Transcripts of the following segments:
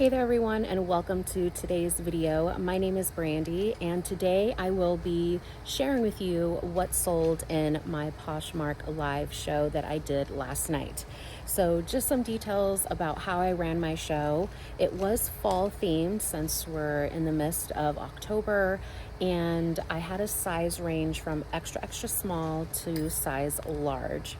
Hey there everyone, and welcome to today's video. My name is Brandy, and today I will be sharing with you what sold in my Poshmark live show that I did last night. So just some details about how I ran my show. It was fall themed since we're in the midst of October, and I had a size range from extra small to size large.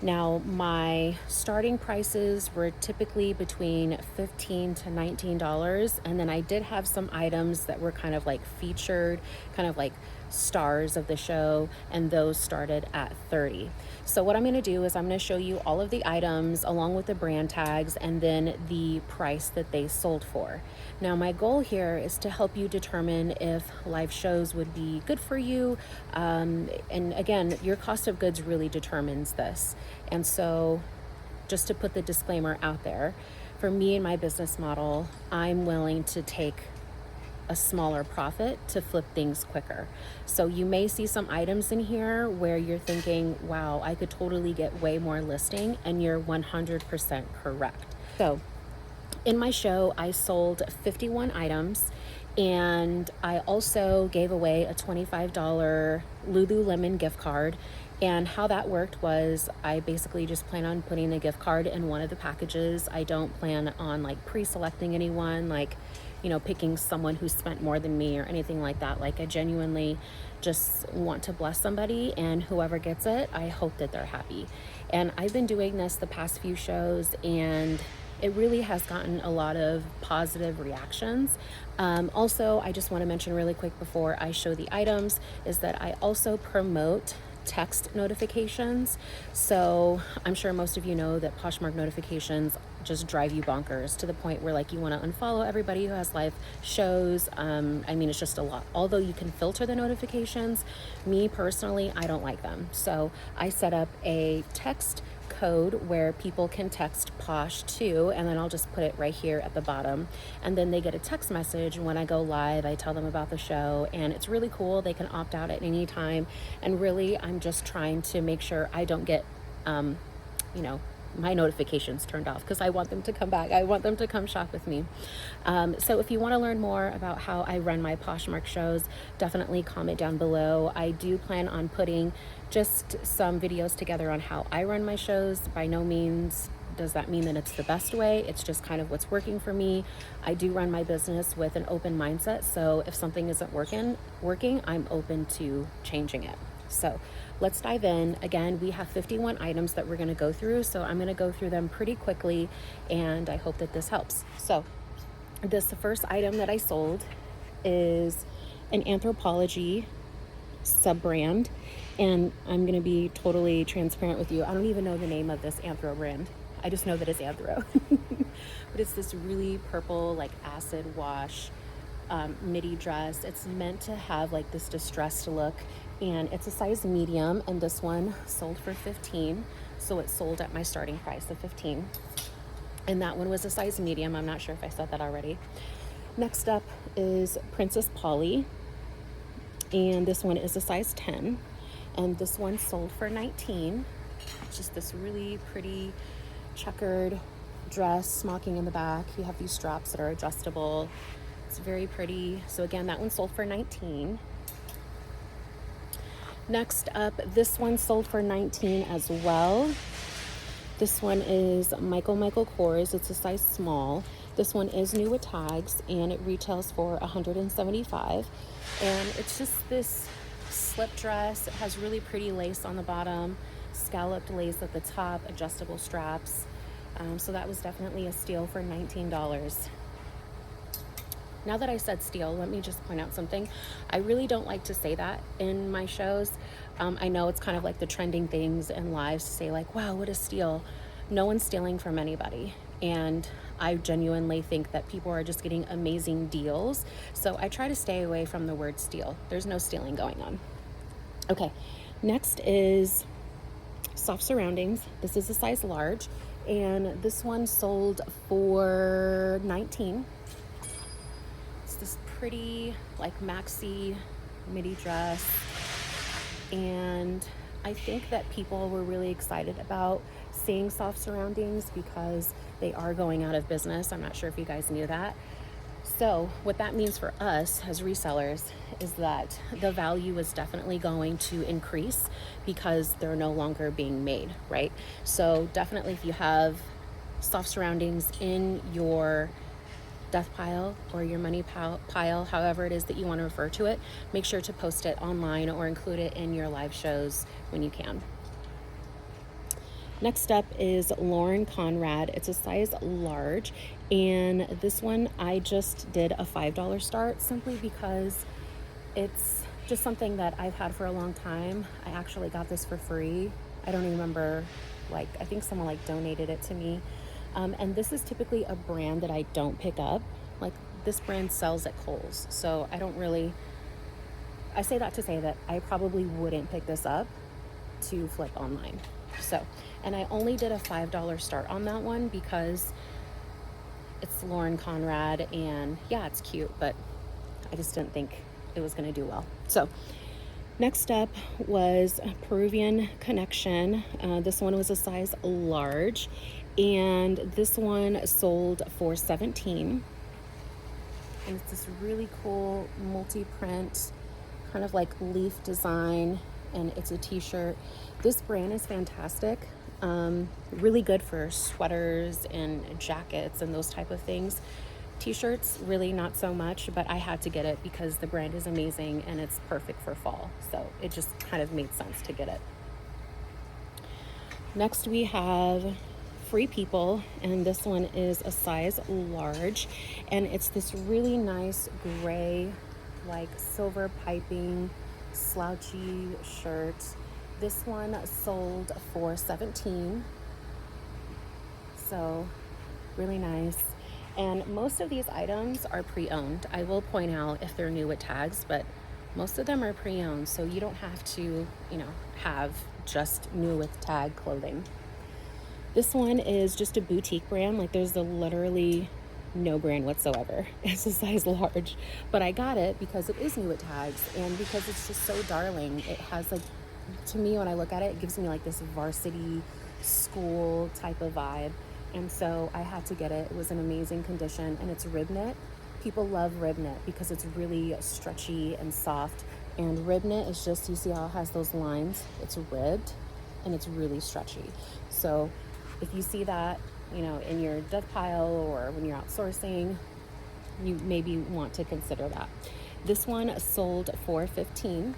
Now, my starting prices were typically between $15 to $19, and then I did have some items that were kind of like featured, kind of like stars of the show, and those started at $30. So what I'm going to do is I'm going to show you all of the items along with the brand tags and then the price that they sold for. Now, my goal here is to help you determine if live shows would be good for you. And again, your cost of goods really determines this. And so just to put the disclaimer out there, for me and my business model, I'm willing to take a smaller profit to flip things quicker. So you may see some items in here where you're thinking, wow, I could totally get way more listing, and you're 100% correct. So in my show, I sold 51 items, and I also gave away a $25 Lululemon gift card. And how that worked was I basically just plan on putting the gift card in one of the packages. I don't plan on like pre-selecting anyone, like, picking someone who spent more than me or anything like that. Like, I genuinely just want to bless somebody, and whoever gets it, I hope that they're happy. And I've been doing this the past few shows, and it really has gotten a lot of positive reactions. Also, I just want to mention really quick before I show the items is that I also promote text notifications. So I'm sure most of you know that Poshmark notifications just drive you bonkers to the point where like you want to unfollow everybody who has live shows. It's just a lot. Although you can filter the notifications, me personally, I don't like them. So I set up a text code where people can text Posh to, and then I'll just put it right here at the bottom, and then they get a text message. And when I go live, I tell them about the show, and it's really cool. They can opt out at any time, and really I'm just trying to make sure I don't get my notifications turned off, because I want them to come back. I want them to come shop with me. So if you want to learn more about how I run my Poshmark shows, definitely comment down below. I do plan on putting just some videos together on how I run my shows. By no means does that mean that it's the best way. It's just kind of what's working for me. I do run my business with an open mindset. So if something isn't working, I'm open to changing it. So let's dive in. Again, we have 51 items that we're going to go through. So I'm going to go through them pretty quickly, and I hope that this helps. So the first item that I sold is an Anthropologie sub-brand. And I'm going to be totally transparent with you. I don't even know the name of this Anthro brand. I just know that it's Anthro. But it's this really purple, like acid wash midi dress. It's meant to have like this distressed look, and it's a size medium, and this one sold for $15. So it sold at my starting price of $15. And that one was a size medium. I'm not sure if I said that already. Next up is Princess Polly, and this one is a size 10. And this one sold for $19. It's just this really pretty checkered dress, smocking in the back. You have these straps that are adjustable. It's very pretty. So again, that one sold for $19. Next up, this one sold for $19 as well. This one is Michael Kors. It's a size small. This one is new with tags, and it retails for $175. And it's just this slip dress. It has really pretty lace on the bottom, scalloped lace at the top, adjustable straps. So that was definitely a steal for $19. Now that I said steal, let me just point out something. I really don't like to say that in my shows. I know it's kind of like the trending things in lives to say like, wow, what a steal. No one's stealing from anybody. And I genuinely think that people are just getting amazing deals. So I try to stay away from the word steal. There's no stealing going on. Okay, next is Soft Surroundings. This is a size large, and this one sold for $19. It's this pretty like maxi midi dress, and I think that people were really excited about seeing Soft Surroundings because They are going out of business. I'm not sure if you guys knew that. So what that means for us as resellers is that the value is definitely going to increase because they're no longer being made, right? So definitely if you have soft surroundings in your death pile or your money pile, however it is that you want to refer to it, make sure to post it online or include it in your live shows when you can. Next up is Lauren Conrad. It's a size large, and this one I just did a $5 start simply because it's just something that I've had for a long time. I actually got this for free. I don't even remember, I think someone donated it to me. And this is typically a brand that I don't pick up. This brand sells at Kohl's, so I say that to say that I probably wouldn't pick this up to flip online. So, and I only did a $5 start on that one because it's Lauren Conrad, and yeah, it's cute, but I just didn't think it was going to do well. So next up was Peruvian Connection. This one was a size large, and this one sold for $17. And it's this really cool multi-print kind of leaf design, and it's a t-shirt. This brand is fantastic. Really good for sweaters and jackets and those type of things. T-shirts, really not so much, but I had to get it because the brand is amazing and it's perfect for fall. So it just kind of made sense to get it. Next we have Free People, and this one is a size large, and it's this really nice gray, silver piping, slouchy shirt. This one sold for $17. So really nice. And most of these items are pre-owned. I will point out if they're new with tags, but most of them are pre-owned, so you don't have to, have just new with tag clothing. This one is just a boutique brand. There's literally no brand whatsoever. It's a size large, but I got it because it is new with tags and because it's just so darling. It has to me, when I look at it, it gives me this varsity school type of vibe. And so I had to get it. It was an amazing condition, and it's rib knit. People love rib knit because it's really stretchy and soft. And rib knit is just, you see how it has those lines? It's ribbed and it's really stretchy. So if you see that, in your death pile or when you're outsourcing, you maybe want to consider that. This one sold for $15.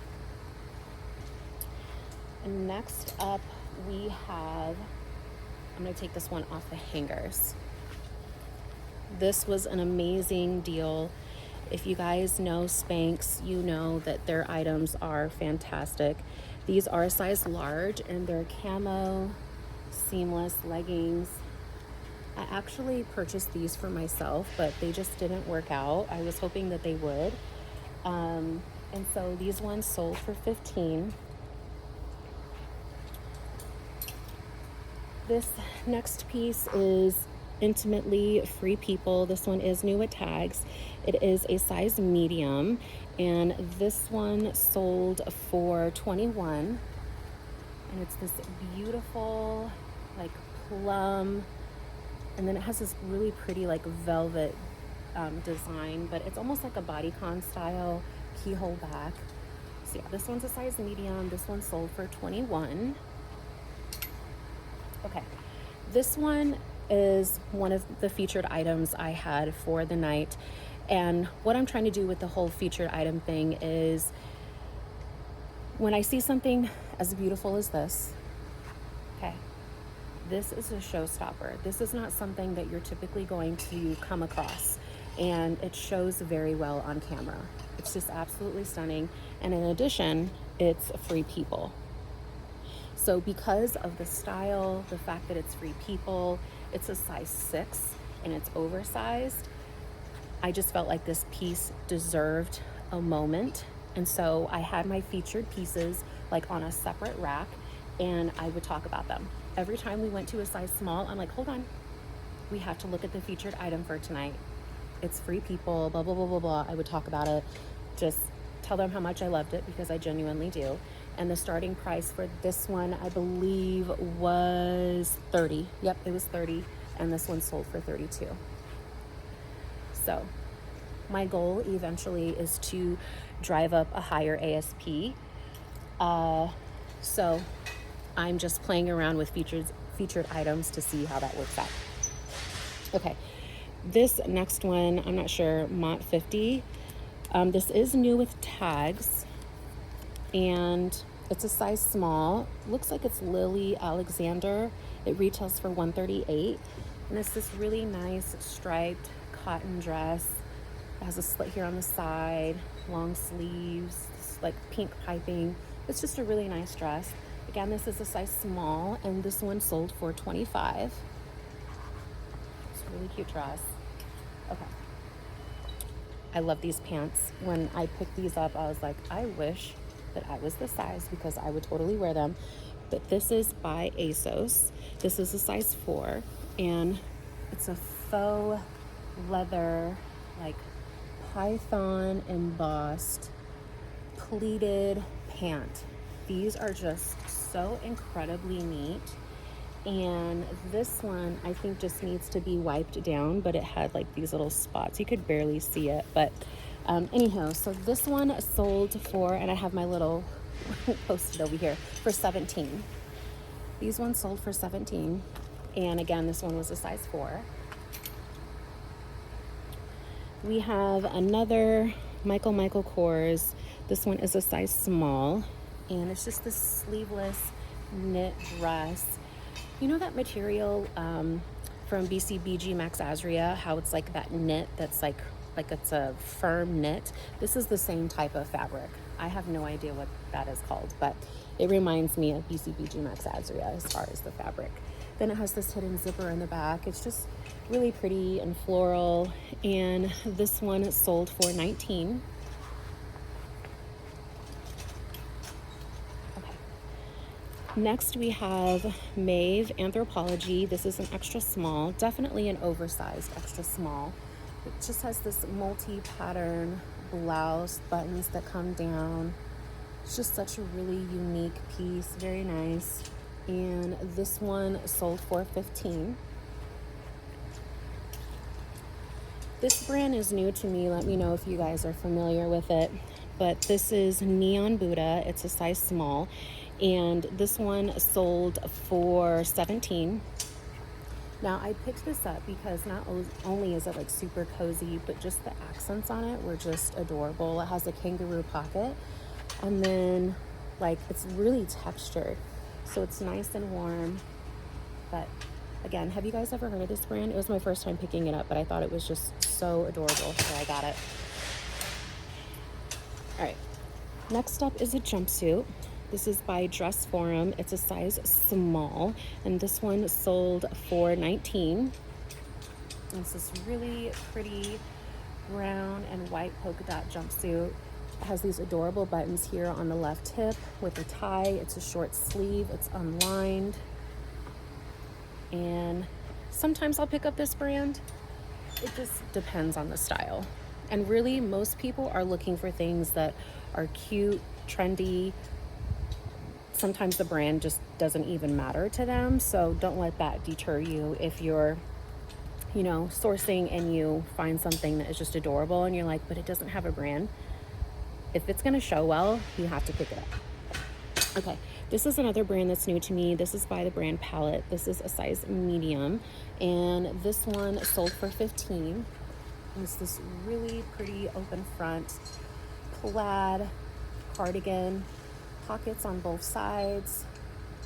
And next up we have, I'm going to take this one off the hangers. This was an amazing deal. If you guys know Spanx, you know that their items are fantastic. These are a size large, and they're camo seamless leggings. I actually purchased these for myself, but they just didn't work out. I was hoping that they would. And so these ones sold for $15. This next piece is Intimately Free People. This one is new with tags. It is a size medium, and this one sold for $21. And it's this beautiful plum, and then it has this really pretty velvet design, but it's almost like a bodycon style keyhole back. So yeah, this one's a size medium. This one sold for $21. Okay, this one is one of the featured items I had for the night, and what I'm trying to do with the whole featured item thing is, when I see something as beautiful as this, okay, this is a showstopper. This is not something that you're typically going to come across, and it shows very well on camera. It's just absolutely stunning, and in addition, it's Free People. So because of the style, the fact that it's Free People, it's a size 6 and it's oversized, I just felt like this piece deserved a moment. And so I had my featured pieces on a separate rack, and I would talk about them. Every time we went to a size small, I'm like, hold on, we have to look at the featured item for tonight. It's Free People, blah, blah, blah, blah, blah. I would talk about it, just tell them how much I loved it, because I genuinely do. And the starting price for this one, I believe, was $30. Yep, it was $30. and this one sold for $32. So my goal eventually is to drive up a higher ASP. So I'm just playing around with featured items to see how that works out. Okay, this next one, I'm not sure, Mont 50. This is new with tags, and it's a size small. Looks like it's Lily Alexander. It retails for $138, and it's this really nice striped cotton dress. It has a slit here on the side, long sleeves, this like pink piping. It's just a really nice dress. Again, this is a size small, and this one sold for $25. It's a really cute dress. Okay. I love these pants. When I picked these up, I was like, I wish that I was this size because I would totally wear them. But this is by ASOS. This is a size 4, and it's a faux leather, like python embossed pleated pant. These are just so incredibly neat. And this one I think just needs to be wiped down, but it had like these little spots. You could barely see it, but anyhow, so this one sold for, and I have my little posted over here, for $17. These ones sold for $17, and again, this one was a size 4. We have another Michael Kors. This one is a size small, and it's just this sleeveless knit dress. You know that material from BCBG Max Azria, how it's like that knit that's like it's a firm knit? This is the same type of fabric. I have no idea what that is called, but it reminds me of BCBG Max Azria as far as the fabric. Then it has this hidden zipper in the back. It's just really pretty and floral, and this one sold for $19. Next, we have Maeve Anthropology. This is an extra small, definitely an oversized extra small. It just has this multi-pattern blouse, buttons that come down. It's just such a really unique piece, very nice. And this one sold for $15. This brand is new to me. Let me know if you guys are familiar with it. But this is Neon Buddha. It's a size small, and this one sold for $17. Now I picked this up because not only is it like super cozy, but just the accents on it were just adorable. It has a kangaroo pocket, and then like it's really textured, so it's nice and warm. But again, have you guys ever heard of this brand? It was my first time picking it up, but I thought it was just so adorable, so I got it. All right, next up is a jumpsuit. This is by Dress Forum. It's a size small, and this one sold for $19. It's this really pretty brown and white polka dot jumpsuit. It has these adorable buttons here on the left hip with a tie. It's a short sleeve. It's unlined. And sometimes I'll pick up this brand. It just depends on the style. And really, most people are looking for things that are cute, trendy. Sometimes the brand just doesn't even matter to them. So don't let that deter you. If you're, sourcing and you find something that is just adorable and you're like, but it doesn't have a brand. If it's going to show well, you have to pick it up. Okay, this is another brand that's new to me. This is by the brand Palette. This is a size medium, and this one sold for $15. It's this really pretty open front plaid cardigan, pockets on both sides.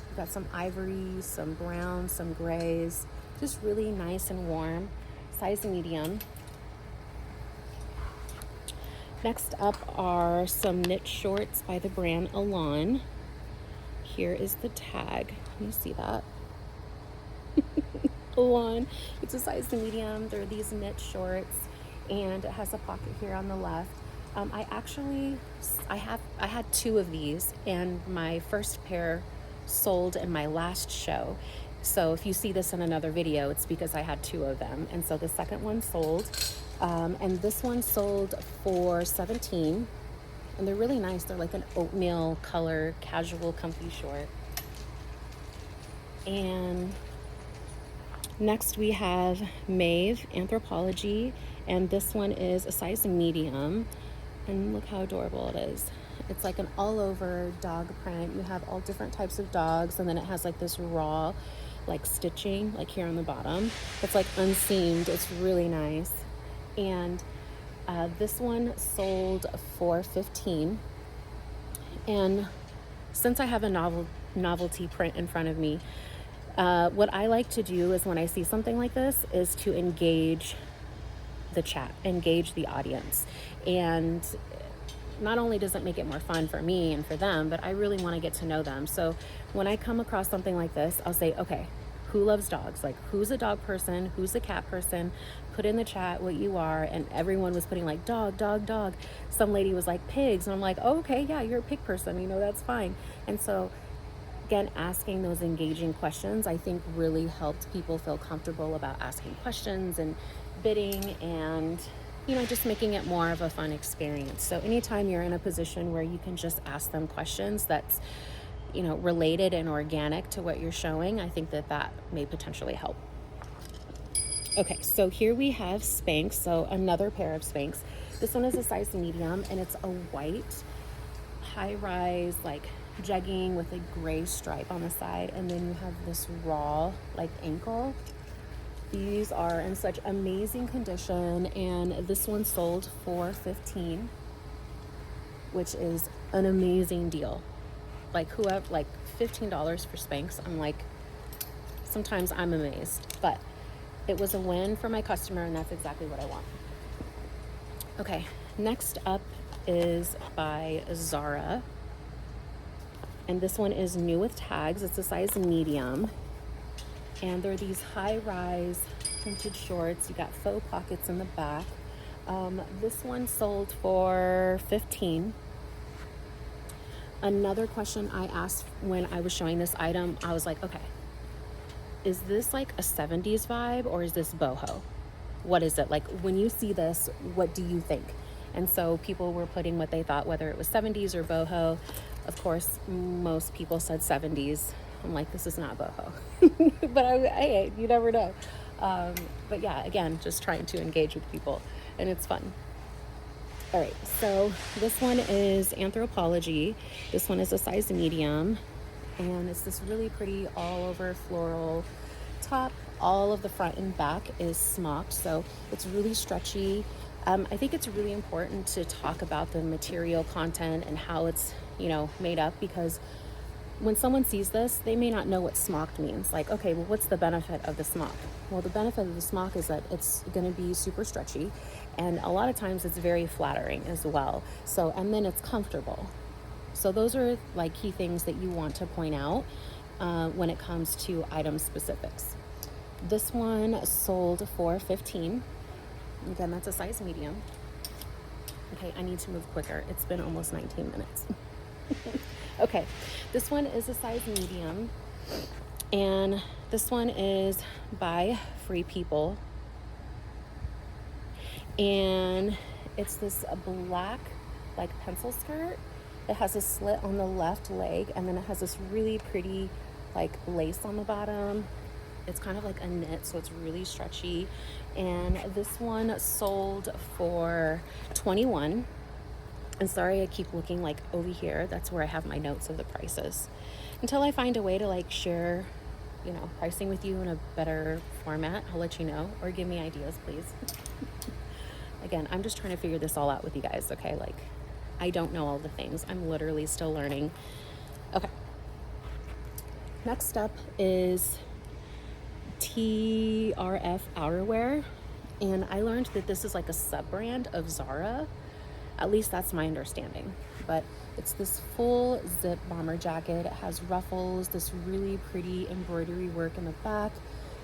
We've got some ivories, some browns, some grays, just really nice and warm, size medium. Next up are some knit shorts by the brand Elan. Here is the tag. Can you see that? Elan. It's a size medium. They're these knit shorts, and it has a pocket here on the left. I had 2 of these, and my first pair sold in my last show. So if you see this in another video, it's because I had 2 of them. And so the second one sold, and this one sold for $17. And they're really nice. They're like an oatmeal color, casual, comfy short. And Next we have Maeve Anthropology, and this one is a size medium, and look how adorable it is. It's like an all over dog print. You have all different types of dogs, and then it has like this raw like stitching like here on the bottom. It's like unseamed. It's really nice. And this one sold for $15. And since I have a novelty print in front of me, what I like to do is when I see something like this is to engage the chat, engage the audience. And not only does it make it more fun for me and for them, but I really want to get to know them. So when I come across something like this, I'll say, okay, who loves dogs? Like, who's a dog person? Who's a cat person? Put in the chat what you are. And everyone was putting like dog, dog, dog. Some lady was like pigs. And I'm like, oh, okay, yeah, you're a pig person. You know, that's fine. And so again, asking those engaging questions, I think really helped people feel comfortable about asking questions and bidding and, you know, just making it more of a fun experience. So anytime you're in a position where you can just ask them questions that's, you know, related and organic to what you're showing, I think that that may potentially help. Okay, so here we have Spanx. So another pair of Spanx. This one is a size medium, and it's a white high-rise like jegging with a gray stripe on the side, and then you have this raw like ankle. These are in such amazing condition, and this one sold for $15, which is an amazing deal. Like whoever, like $15 for Spanx, I'm like, sometimes I'm amazed, but it was a win for my customer, and that's exactly what I want. Okay, next up is by Zara, and this one is new with tags. It's a size medium, and they're these high-rise printed shorts. You got faux pockets in the back. This one sold for $15. Another question I asked when I was showing this item, I was like, okay, is this like a 70s vibe or is this boho? What is it? Like when you see this, what do you think? And so people were putting what they thought, whether it was 70s or boho. Of course, most people said 70s. I'm like, this is not boho. But hey, you never know. But yeah, again, just trying to engage with people, and it's fun. All right, so this one is Anthropology. This one is a size medium, and it's this really pretty all over floral top. All of the front and back is smocked, so it's really stretchy. I think it's really important to talk about the material content and how it's, you know, made up, because when someone sees this, they may not know what smocked means. Like, okay, well, what's the benefit of the smock? Well, the benefit of the smock is that it's going to be super stretchy, and a lot of times it's very flattering as well. So, and then it's comfortable. So those are like key things that you want to point out when it comes to item specifics. This one sold for $15. Again, that's a size medium. Okay, I need to move quicker. It's been almost 19 minutes. Okay, this one is a size medium, and this one is by Free People, and it's this black like pencil skirt. It has a slit on the left leg, and then it has this really pretty like lace on the bottom. It's kind of like a knit, so it's really stretchy, and this one sold for $21. And sorry, I keep looking like over here. That's where I have my notes of the prices. Until I find a way to like share, you know, pricing with you in a better format, I'll let you know, or give me ideas, please. Again, I'm just trying to figure this all out with you guys, okay? Like, I don't know all the things. I'm literally still learning. Okay. Next up is TRF outerwear. And I learned that this is like a sub-brand of Zara. At least that's my understanding. But it's this full zip bomber jacket. It has ruffles, this really pretty embroidery work in the back.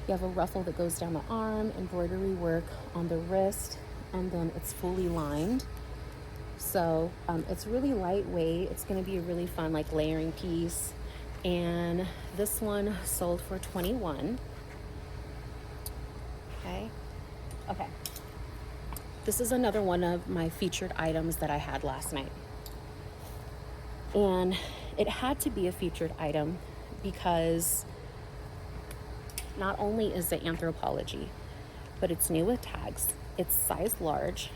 You have a ruffle that goes down the arm, embroidery work on the wrist, and then it's fully lined. So it's really lightweight. It's going to be a really fun like layering piece. And this one sold for $21. Okay. This is another one of my featured items that I had last night. And it had to be a featured item because Not only is it Anthropologie, but it's new with tags. It's size large.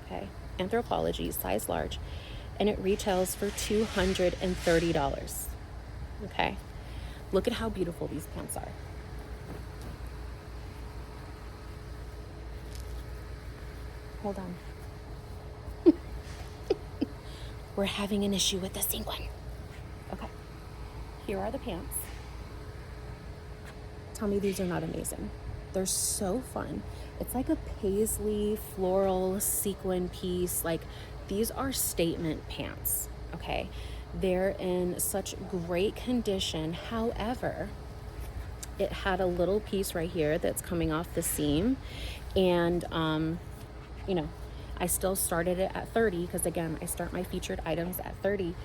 Okay, Anthropologie, size large, and it retails for $230. Okay, look at how beautiful these pants are. Hold on. We're having an issue with the sequin. Okay, here are the pants. Tell me these are not amazing. They're so fun. It's like a paisley floral sequin piece. Like, these are statement pants, okay? They're in such great condition. However, it had a little piece right here that's coming off the seam. And, you know, I still started it at 30 because, again, I start my featured items at 30,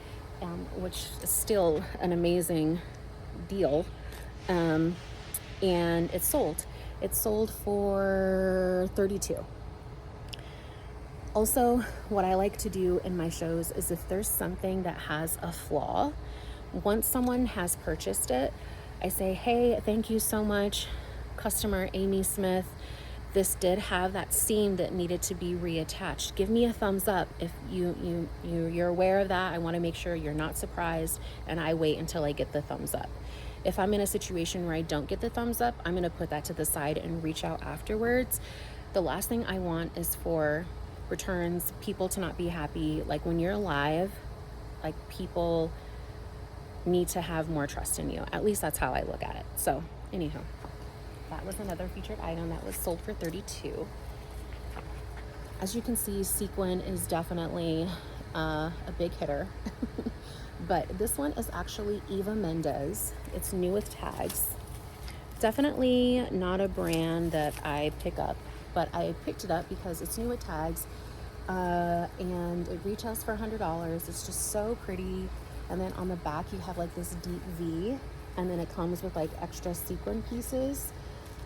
which is still an amazing deal. And it sold. It sold for 32. Also, what I like to do in my shows is if there's something that has a flaw, once someone has purchased it, I say, hey, thank you so much, customer Amy Smith. This did have that seam that needed to be reattached. Give me a thumbs up if you're aware of that. I want to make sure you're not surprised, and I wait until I get the thumbs up. If I'm in a situation where I don't get the thumbs up, I'm going to put that to the side and reach out afterwards. The last thing I want is for returns, people to not be happy. Like, when you're live, like, people need to have more trust in you. At least that's how I look at it. So, anyhow, that was another featured item that was sold for 32. As you can see, sequin is definitely a big hitter. But this one is actually Eva Mendes. It's new with tags. Definitely not a brand that I pick up, but I picked it up because it's new with tags, and it retails for $100. It's just so pretty. And then on the back, you have like this deep V, and then it comes with like extra sequin pieces.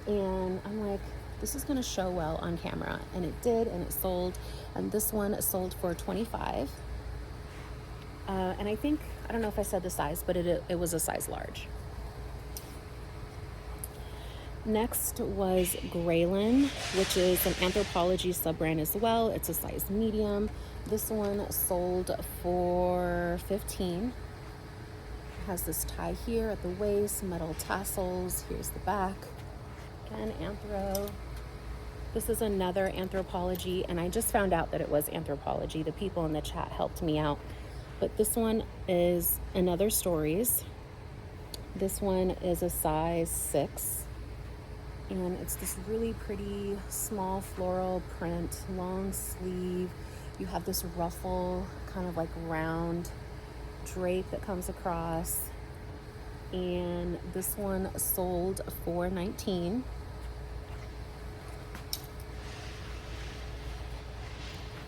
And I'm like, this is gonna show well on camera. And it did, and it sold. And this one sold for $25. And I think, I don't know if I said the size, but it was a size large. Next was Graylin, which is an Anthropologie sub-brand as well. It's a size medium. This one sold for $15. It has this tie here at the waist, metal tassels. Here's the back. Again, Anthro. This is another Anthropologie, and I just found out that it was Anthropologie. The people in the chat helped me out. But this one is Another Stories. This one is a size 6. And it's this really pretty small floral print, long sleeve. You have this ruffle, kind of like round drape that comes across. And this one sold for $19.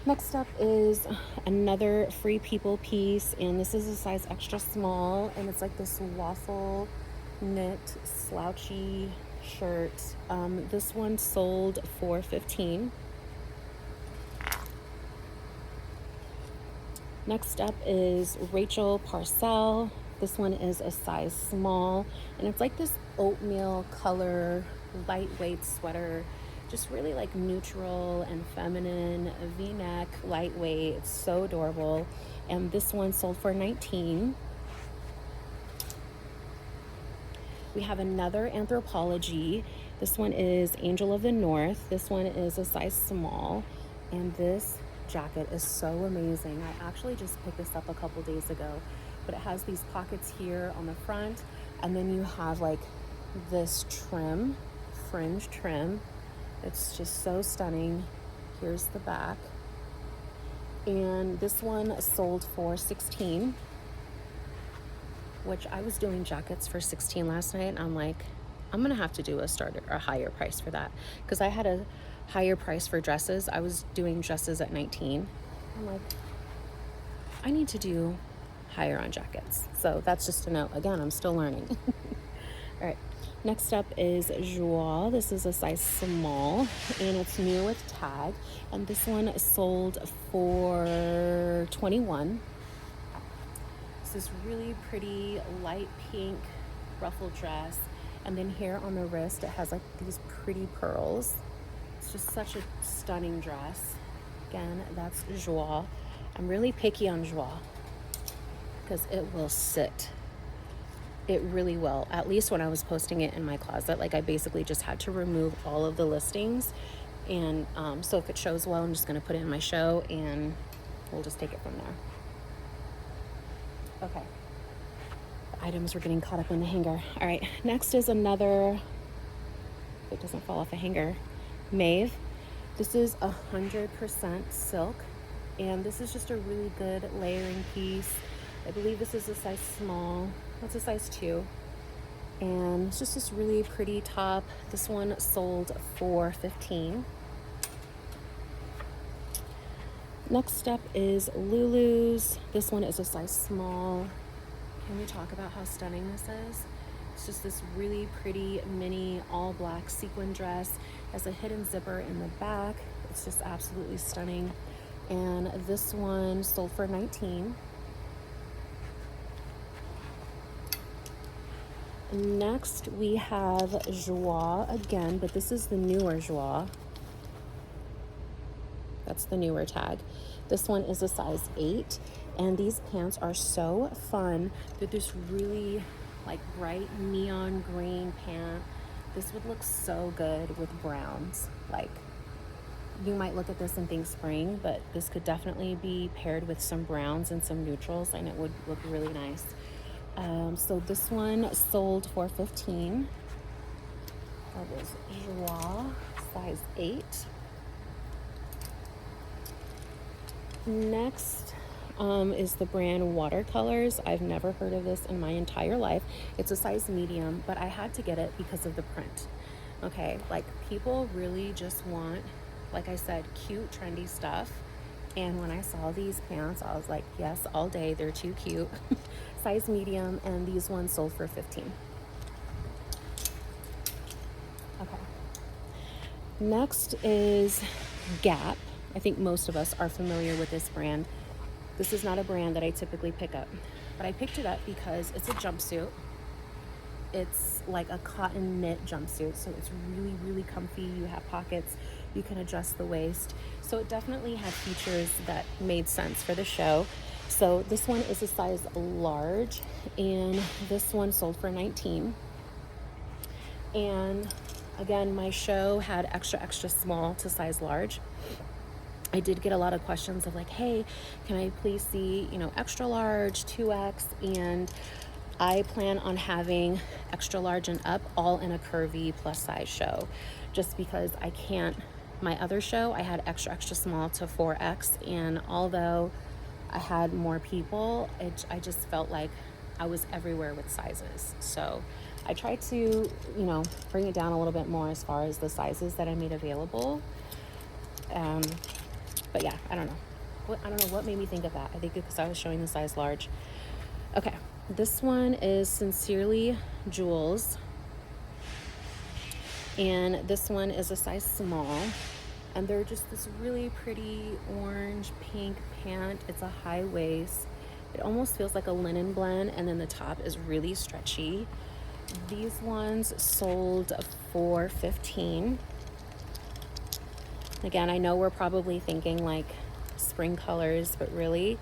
Next up is another Free People piece, and this is a size extra small, and it's like this waffle knit slouchy shirt. This one sold for $15. Next up is Rachel Parcell. This one is a size small, and it's like this oatmeal color, lightweight sweater. Just really like neutral and feminine, a V-neck, lightweight. It's so adorable. And this one sold for $19. We have another Anthropologie. This one is Angel of the North. This one is a size small. And this jacket is so amazing. I actually just picked this up a couple days ago. But it has these pockets here on the front. And then you have like this trim, fringe trim. It's just so stunning. Here's the back. And this one sold for $16, which I was doing jackets for $16 last night. And I'm like, I'm gonna have to do a higher price for that. Because I had a higher price for dresses. I was doing dresses at $19. I'm like, I need to do higher on jackets. So that's just a note. Again, I'm still learning. All right. Next up is Joie. This is a size small, and it's new with tag. And this one sold for $21. This is really pretty light pink ruffle dress. And then here on the wrist, it has like these pretty pearls. It's just such a stunning dress. Again, that's joie. I'm really picky on joie because it will sit. It really will. At least when I was posting it in my closet, like I basically just had to remove all of the listings. And so if it shows well, I'm just going to put it in my show and we'll just take it from there. Okay. The items were getting caught up in the hanger. All right. Next is another, if it doesn't fall off a hanger, Maeve. This is 100% silk. And this is just a really good layering piece. I believe this is a size small. That's a size 2. And it's just this really pretty top. This one sold for $15. Next up is Lulu's. This one is a size small. Can we talk about how stunning this is? It's just this really pretty mini all black sequin dress. Has a hidden zipper in the back. It's just absolutely stunning. And this one sold for $19. Next we have Joie again, but this is the newer Joie. That's the newer tag. This one is a size 8, and these pants are so fun. They're this really like bright neon green pant. This would look so good with browns. Like, you might look at this and think spring, but this could definitely be paired with some browns and some neutrals, and it would look really nice. So this one sold for $15. That was Joie, size 8. Next is the brand Watercolors. I've never heard of this in my entire life. It's a size medium, but I had to get it because of the print. Okay, like people really just want, like I said, cute, trendy stuff. And when I saw these pants, I was like, yes, all day. They're too cute. Size medium, and these ones sold for $15. Okay. Next is Gap. I think most of us are familiar with this brand. This is not a brand that I typically pick up, but I picked it up because it's a jumpsuit. It's like a cotton knit jumpsuit, so it's really, really comfy. You have pockets, you can adjust the waist. So it definitely had features that made sense for the show. So this one is a size large, and this one sold for $19. And again, my show had extra small to size large. I did get a lot of questions of like, hey, can I please see, extra large, 2X, and I plan on having extra large and up all in a curvy plus size show, just because I can't. My other show, I had extra small to 4X, and although I had more people, I just felt like I was everywhere with sizes. So I tried to, bring it down a little bit more as far as the sizes that I made available. But yeah, I don't know. I don't know what made me think of that. I think because I was showing the size large. Okay, this one is Sincerely Jules. And this one is a size small. And they're just this really pretty orange pink pant. It's a high waist. It almost feels like a linen blend, and then the top is really stretchy. These ones sold for $15. Again, I know we're probably thinking like spring colors, but really,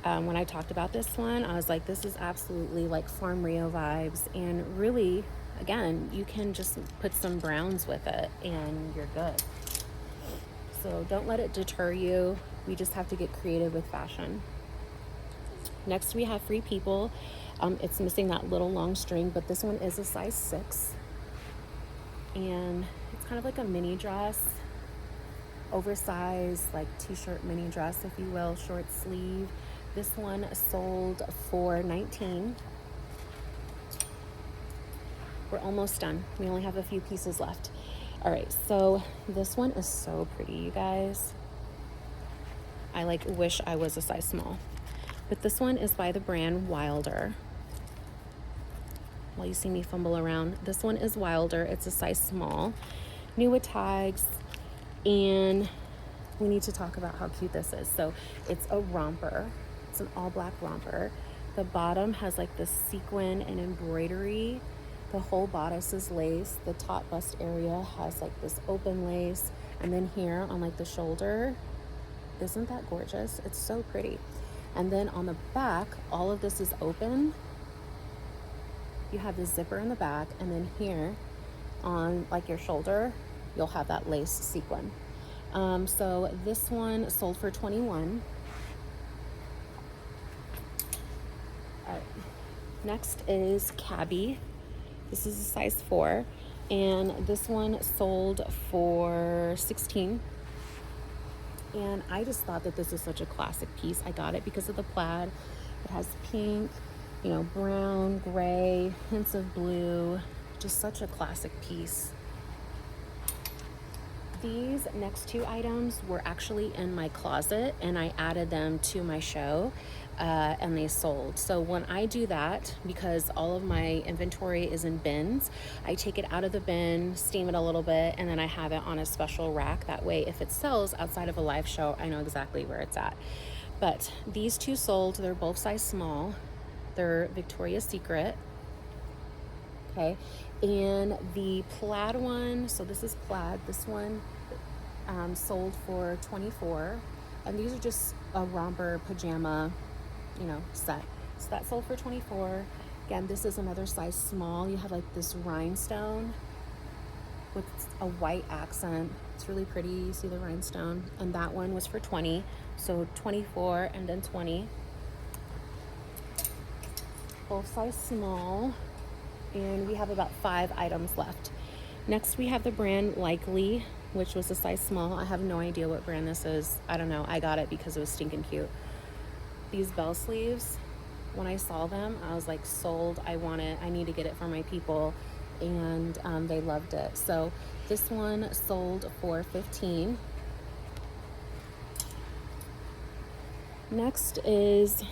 when I talked about this one, I was like, this is absolutely like Farm Rio vibes. And really, again, you can just put some browns with it and you're good. So don't let it deter you. We just have to get creative with fashion. Next, we have Free People. It's missing that little long string, but this one is a size 6. And it's kind of like a mini dress. Oversized, like t-shirt mini dress, if you will, short sleeve. This one sold for $19. We're almost done. We only have a few pieces left. All right, so this one is so pretty, you guys. I wish I was a size small. But this one is by the brand Wilder. While you see me fumble around, this one is Wilder. It's a size small. New with tags. And we need to talk about how cute this is. So it's a romper. It's an all black romper. The bottom has like this sequin and embroidery The whole bodice is lace. The top bust area has like this open lace. And then here on like the shoulder, isn't that gorgeous? It's so pretty. And then on the back, all of this is open. You have the zipper in the back, and then here on like your shoulder, you'll have that lace sequin. So this one sold for $21. All right. Next is Cabby. This is a size 4, and this one sold for $16. And I just thought that this is such a classic piece. I got it because of the plaid. It has pink, you know, brown, gray, hints of blue. Just such a classic piece. These next 2 items were actually in my closet, and I added them to my show, and they sold. So when I do that, because all of my inventory is in bins, I take it out of the bin, steam it a little bit, and then I have it on a special rack. That way, if it sells outside of a live show, I know exactly where it's at. But these 2 sold. They're both size small. They're Victoria's Secret. Okay, and the plaid one, so this is plaid, this one sold for $24, and these are just a romper pajama, you know, set. So that sold for $24. Again, this is another size small. You have like this rhinestone with a white accent. It's really pretty. You see the rhinestone, and that one was for $20. So $24 and then $20. Both size small. And we have about 5 items left. Next, we have the brand Likely, which was a size small. I have no idea what brand this is. I don't know. I got it because it was stinking cute. These bell sleeves, when I saw them, I was like, sold. I want it. I need to get it for my people. And they loved it. So this one sold for $15. Next is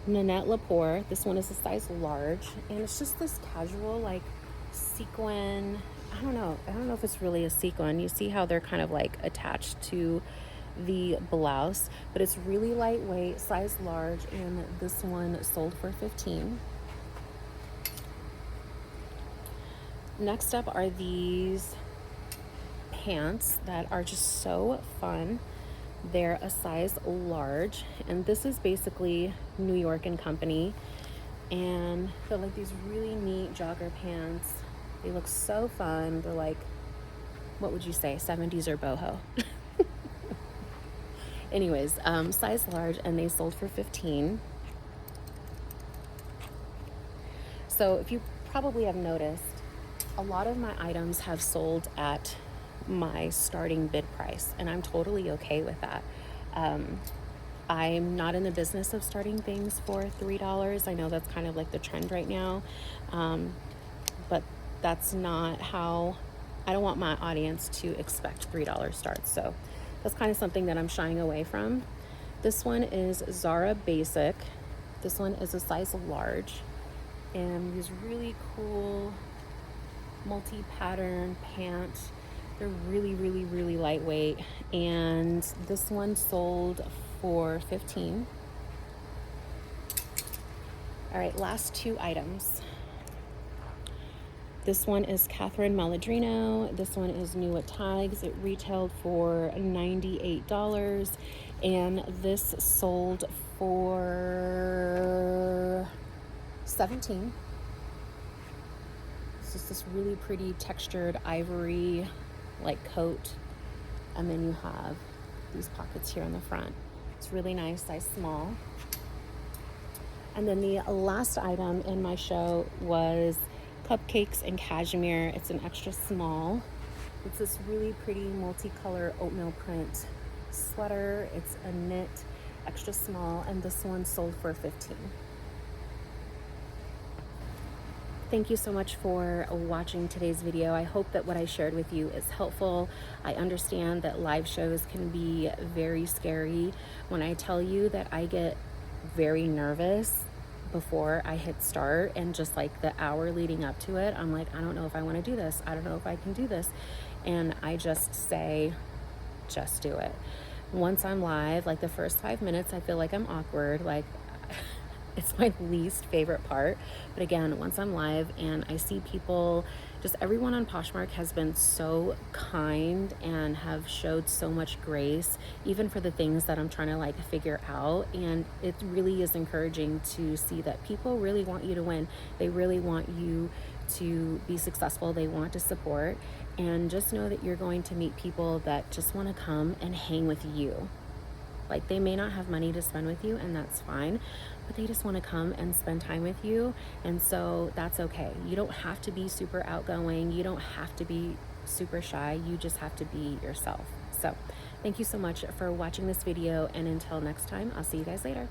Nanette Lepore. This one is a size large, and it's just this casual like sequin. I don't know if it's really a sequin. You see how they're kind of like attached to the blouse, but it's really lightweight, size large, and this one sold for $15. Next up are these pants that are just so fun. They're a size large, and this is basically New York and Company, and they're like these really neat jogger pants. They look so fun. They're like, what would you say, 70s or boho? Anyways, size large, and they sold for $15. So if you probably have noticed, a lot of my items have sold at my starting bid price, and I'm totally okay with that. I'm not in the business of starting things for $3. I know that's kind of like the trend right now, but that's not how, I don't want my audience to expect $3 starts. So that's kind of something that I'm shying away from. This one is Zara Basic. This one is a size large, and these really cool multi-pattern pants. They're really, really, really lightweight, and this one sold for $15. All right, last 2 items. This one is Catherine Maladrino. This one is new at Tags. It retailed for $98, and this sold for $17. It's just this really pretty textured ivory like coat, and then you have these pockets here in the front. It's really nice, size small. And then the last item in my show was Cupcakes and Cashmere. It's an extra small. It's this really pretty multicolor oatmeal print sweater. It's a knit, extra small, and this one sold for $15. Thank you so much for watching today's video. I hope that what I shared with you is helpful. I understand that live shows can be very scary. When I tell you that I get very nervous before I hit start, and just like the hour leading up to it, I'm like, I don't know if I want to do this. I don't know if I can do this. And I just say, just do it. Once I'm live, like the first 5 minutes, I feel like I'm awkward. Like It's my least favorite part. But again, once I'm live and I see people, just everyone on Poshmark has been so kind and have showed so much grace, even for the things that I'm trying to like figure out. And it really is encouraging to see that people really want you to win. They really want you to be successful. They want to support. And just know that you're going to meet people that just want to come and hang with you. Like, they may not have money to spend with you, and that's fine, but they just want to come and spend time with you. And so that's okay. You don't have to be super outgoing. You don't have to be super shy. You just have to be yourself. So thank you so much for watching this video. And until next time, I'll see you guys later.